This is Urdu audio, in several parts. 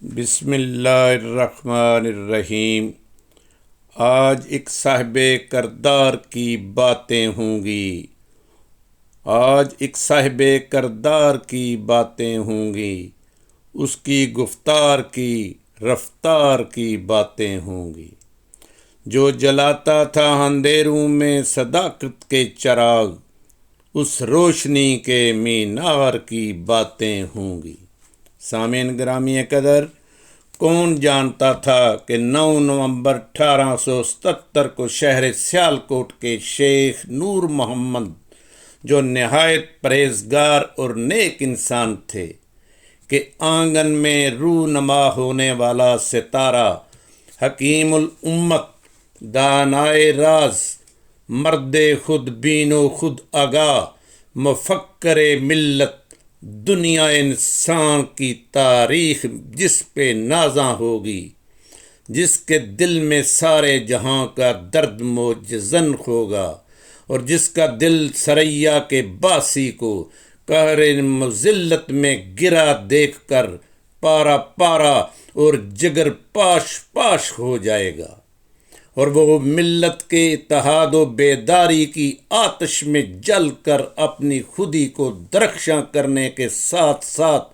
بسم اللہ الرحمن الرحیم۔ آج ایک صاحب کردار کی باتیں ہوں گی، آج ایک صاحب کردار کی باتیں ہوں گی، اس کی گفتار کی رفتار کی باتیں ہوں گی۔ جو جلاتا تھا اندھیروں میں صداقت کے چراغ، اس روشنی کے مینار کی باتیں ہوں گی۔ سامعین گرامی قدر، کون جانتا تھا کہ 9 نومبر 1877 کو شہر سیالکوٹ کے شیخ نور محمد، جو نہایت پرہیزگار اور نیک انسان تھے، کہ آنگن میں رونما ہونے والا ستارہ، حکیم الامت، دانائے راز، مرد خود بین و خود آگاہ، مفکر ملت، دنیا انسان کی تاریخ جس پہ نازاں ہوگی، جس کے دل میں سارے جہاں کا درد موجزن ہوگا، اور جس کا دل سریا کے باسی کو قہر مذلت میں گرا دیکھ کر پارا پارا اور جگر پاش پاش ہو جائے گا، اور وہ ملت کے اتحاد و بیداری کی آتش میں جل کر اپنی خودی کو درخشاں کرنے کے ساتھ ساتھ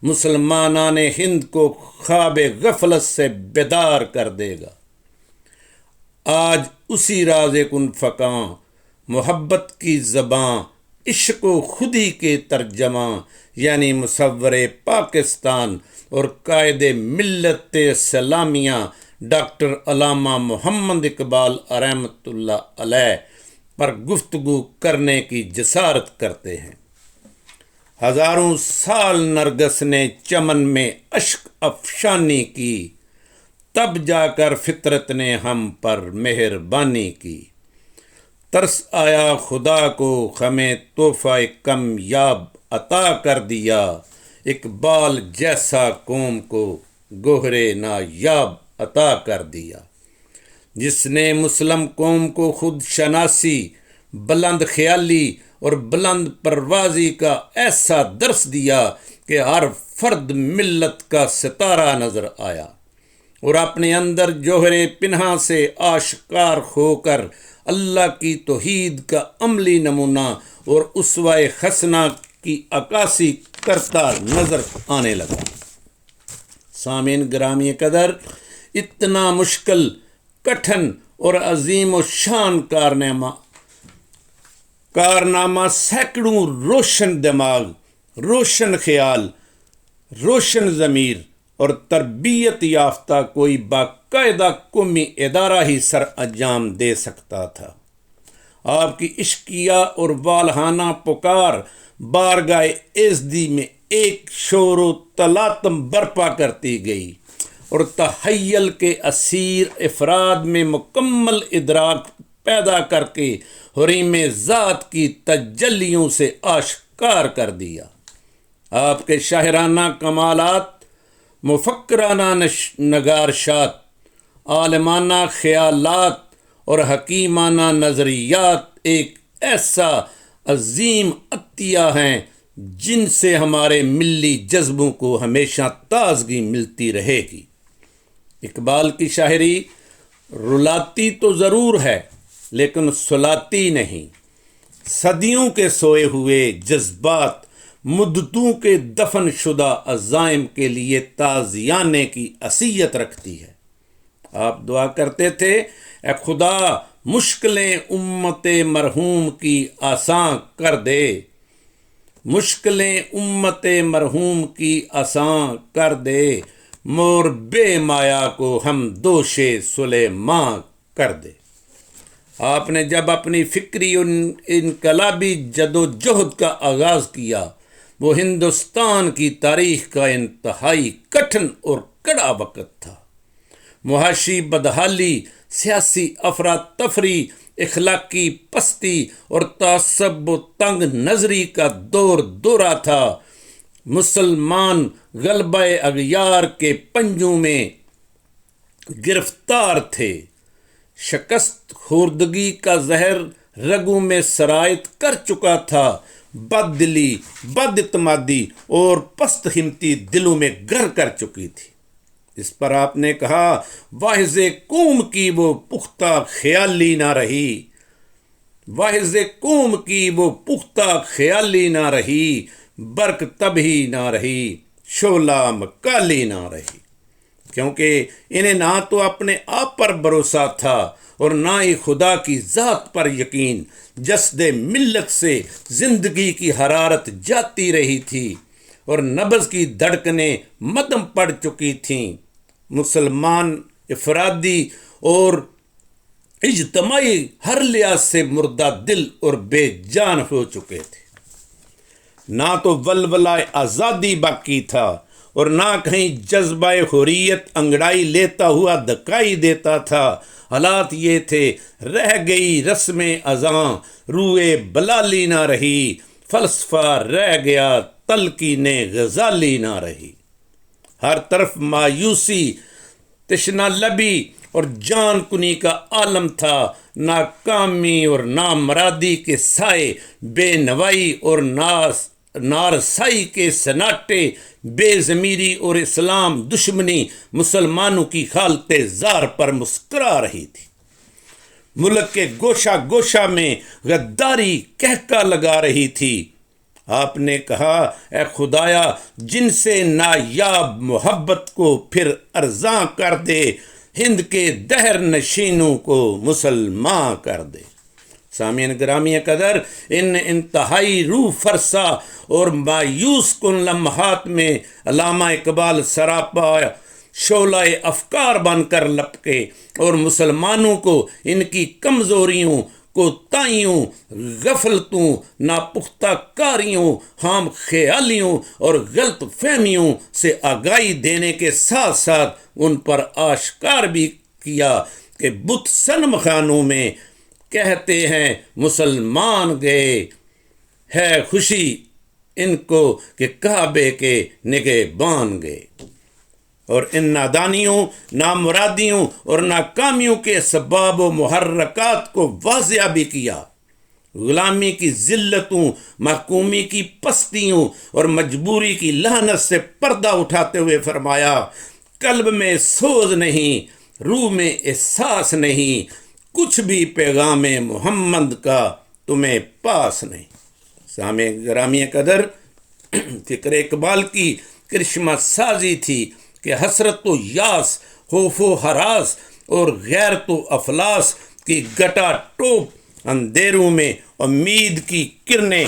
مسلمانان ہند کو خواب غفلت سے بیدار کر دے گا۔ آج اسی راز کن فکاں، محبت کی زباں، عشق و خودی کے ترجماں، یعنی مصور پاکستان اور قائد ملت اسلامیہ ڈاکٹر علامہ محمد اقبال رحمۃ اللہ علیہ پر گفتگو کرنے کی جسارت کرتے ہیں۔ ہزاروں سال نرگس نے چمن میں اشک افشانی کی، تب جا کر فطرت نے ہم پر مہربانی کی۔ ترس آیا خدا کو ہمیں تحفہ کم یاب عطا کر دیا، اقبال جیسا قوم کو گوہر نایاب عطا کر دیا۔ جس نے مسلم قوم کو خود شناسی، بلند خیالی اور بلند پروازی کا ایسا درس دیا کہ ہر فرد ملت کا ستارہ نظر آیا، اور اپنے اندر جوہر پنہاں سے آشکار ہو کر اللہ کی توحید کا عملی نمونہ اور اسوہ حسنہ کی عکاسی کرتا نظر آنے لگا۔ سامعین گرامی قدر، اتنا مشکل، کٹھن اور عظیم و شان کارنامہ سینکڑوں روشن دماغ، روشن خیال، روشن ضمیر اور تربیت یافتہ کوئی باقاعدہ قومی ادارہ ہی سر انجام دے سکتا تھا۔ آپ کی عشقیہ اور والہانہ پکار بارگاہ ایزدی میں ایک شور و تلاطم برپا کرتی گئی، اور تحیل کے اسیر افراد میں مکمل ادراک پیدا کر کے حریم ذات کی تجلیوں سے آشکار کر دیا۔ آپ کے شاعرانہ کمالات، مفکرانہ نگارشات، عالمانہ خیالات اور حکیمانہ نظریات ایک ایسا عظیم عطیہ ہیں جن سے ہمارے ملی جذبوں کو ہمیشہ تازگی ملتی رہے گی۔ اقبال کی شاعری رلاتی تو ضرور ہے، لیکن سلاتی نہیں۔ صدیوں کے سوئے ہوئے جذبات، مدتوں کے دفن شدہ عزائم کے لیے تازیانے کی حیثیت رکھتی ہے۔ آپ دعا کرتے تھے، اے خدا مشکلیں امت مرحوم کی آسان کر دے، مشکلیں امت مرحوم کی آسان کر دے، مور بے مایا کو ہم دوش سلیماں کر دے۔ آپ نے جب اپنی فکری انقلابی جد و جہد کا آغاز کیا، وہ ہندوستان کی تاریخ کا انتہائی کٹھن اور کڑا وقت تھا۔ معاشی بدحالی، سیاسی افراتفری، اخلاقی پستی اور تعصب و تنگ نظری کا دورہ تھا۔ مسلمان غلبہ اغیار کے پنجوں میں گرفتار تھے۔ شکست خوردگی کا زہر رگوں میں سرایت کر چکا تھا۔ بد دلی، بد اعتمادی اور پست ہمتی دلوں میں گر کر چکی تھی۔ اس پر آپ نے کہا واحظ قوم کی وہ پختہ خیالی نہ رہی، واحظ قوم کی وہ پختہ خیالی نہ رہی، برق تبھی نہ رہی، شعلہ مکالی نہ رہی، کیونکہ انہیں نہ تو اپنے آپ پر بھروسہ تھا اور نہ ہی خدا کی ذات پر یقین۔ جسد ملت سے زندگی کی حرارت جاتی رہی تھی اور نبض کی دھڑکنیں مدھم پڑ چکی تھیں۔ مسلمان افرادی اور اجتماعی ہر لحاظ سے مردہ دل اور بے جان ہو چکے تھے۔ نہ تو ولولہ آزادی باقی تھا اور نہ کہیں جذبہ حریت انگڑائی لیتا ہوا دکھائی دیتا تھا۔ حالات یہ تھے، رہ گئی رسم اذاں، روئے بلالی نہ رہی، فلسفہ رہ گیا تلقین غزالی نہ رہی۔ ہر طرف مایوسی، تشنہ لبی اور جان کنی کا عالم تھا۔ ناکامی اور نامرادی کے سائے، بے نوائی اور نارسائی کے سناٹے، بے ضمیری اور اسلام دشمنی مسلمانوں کی حالت زار پر مسکرا رہی تھی۔ ملک کے گوشہ گوشہ میں غداری کہکا لگا رہی تھی۔ آپ نے کہا اے خدایا، جن سے نایاب محبت کو پھر ارزاں کر دے، ہند کے دہر نشینوں کو مسلمان کر دے۔ سامعین گرامی قدر، ان انتہائی روح فرسا اور مایوس کن لمحات میں علامہ اقبال سراپا شعلہ افکار بن کر لپکے اور مسلمانوں کو ان کی کمزوریوں، کوتاہیوں، غفلتوں، ناپختہ کاریوں، خام خیالیوں اور غلط فہمیوں سے آگاہی دینے کے ساتھ ساتھ ان پر آشکار بھی کیا کہ بت صنم خانوں میں کہتے ہیں مسلمان گئے، ہے خوشی ان کو کہ کعبے کے نگہبان گئے، اور ان نادانیوں، نامرادیوں اور ناکامیوں کے اسباب و محرکات کو واضح بھی کیا۔ غلامی کی ذلتوں، محکومی کی پستیوں اور مجبوری کی لعنت سے پردہ اٹھاتے ہوئے فرمایا، قلب میں سوز نہیں، روح میں احساس نہیں، کچھ بھی پیغام محمد کا تمہیں پاس نہیں۔ سامع گرامی قدر، فکر اقبال کی کرشمہ سازی تھی کہ حسرت و یاس، خوف و ہراس اور غیرت و افلاس کی گٹا ٹوپ اندھیروں میں امید کی کرنیں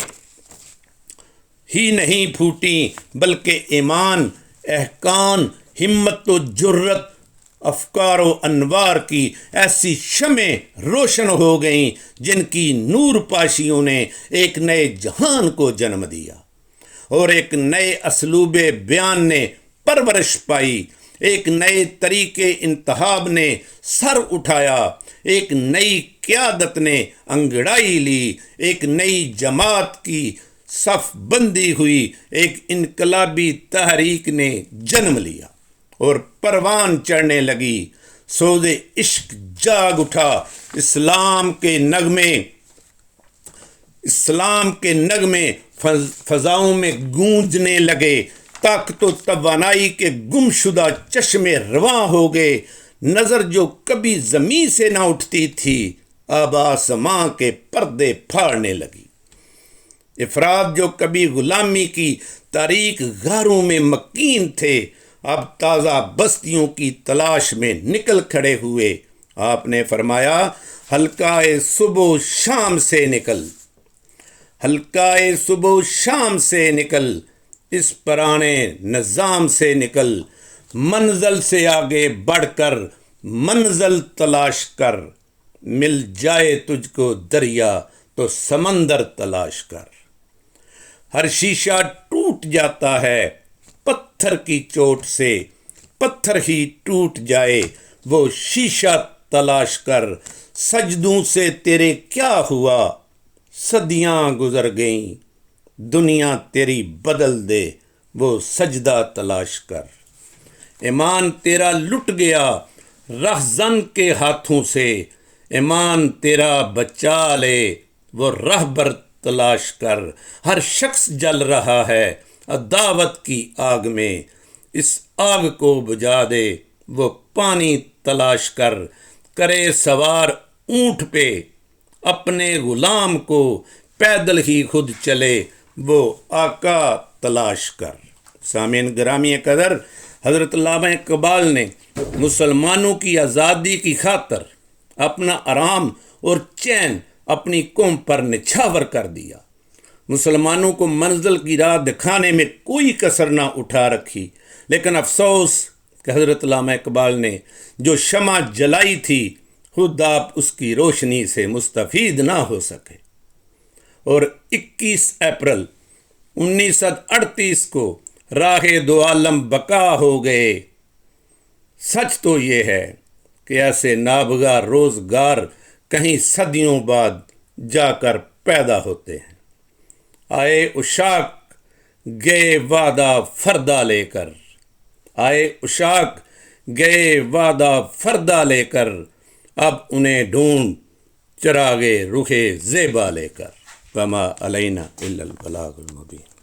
ہی نہیں پھوٹیں، بلکہ ایمان، احسان، ہمت و جرت، افکار و انوار کی ایسی شمعیں روشن ہو گئیں جن کی نور پاشیوں نے ایک نئے جہان کو جنم دیا، اور ایک نئے اسلوب بیان نے پرورش پائی، ایک نئے طریقے انتخاب نے سر اٹھایا، ایک نئی قیادت نے انگڑائی لی، ایک نئی جماعت کی صف بندی ہوئی، ایک انقلابی تحریک نے جنم لیا اور پروان چڑھنے لگی۔ سوز عشق جاگ اٹھا، اسلام کے نغمے فضاؤں میں گونجنے لگے، طاقت و توانائی کے گمشدہ چشمے رواں ہو گئے، نظر جو کبھی زمین سے نہ اٹھتی تھی اب آسماں کے پردے پھاڑنے لگی، افراد جو کبھی غلامی کی تاریک غاروں میں مکین تھے اب تازہ بستیوں کی تلاش میں نکل کھڑے ہوئے۔ آپ نے فرمایا حلقہ صبح و شام سے نکل، حلقہ صبح و شام سے نکل، اس پرانے نظام سے نکل، منزل سے آگے بڑھ کر منزل تلاش کر، مل جائے تجھ کو دریا تو سمندر تلاش کر۔ ہر شیشہ ٹوٹ جاتا ہے پتھر کی چوٹ سے، پتھر ہی ٹوٹ جائے وہ شیشہ تلاش کر، سجدوں سے تیرے کیا ہوا، صدیاں گزر گئیں، دنیا تیری بدل دے وہ سجدہ تلاش کر۔ ایمان تیرا لٹ گیا رہزن کے ہاتھوں سے، ایمان تیرا بچا لے وہ رہبر تلاش کر۔ ہر شخص جل رہا ہے عداوت کی آگ میں، اس آگ کو بجھا دے، وہ پانی تلاش کر، کرے سوار اونٹ پہ، اپنے غلام کو پیدل ہی خود چلے، وہ آقا تلاش کر۔ سامعین گرامی قدر، حضرت علامہ اقبال نے مسلمانوں کی آزادی کی خاطر اپنا آرام اور چین اپنی قوم پر نچھاور کر دیا۔ مسلمانوں کو منزل کی راہ دکھانے میں کوئی کسر نہ اٹھا رکھی، لیکن افسوس کہ حضرت علامہ اقبال نے جو شمع جلائی تھی، خود آپ اس کی روشنی سے مستفید نہ ہو سکے، اور 21 اپریل 1938 کو راہ دو عالم بقا ہو گئے۔ سچ تو یہ ہے کہ ایسے نابغہ روزگار کہیں صدیوں بعد جا کر پیدا ہوتے ہیں۔ آئے اشاک گئے وعدہ فردا لے کر، آئے اشاک گئے وعدہ فردا لے کر، اب انہیں ڈھونڈ چراغے رخ زیبا لے کر۔ وما علینا الا البلاغ المبین۔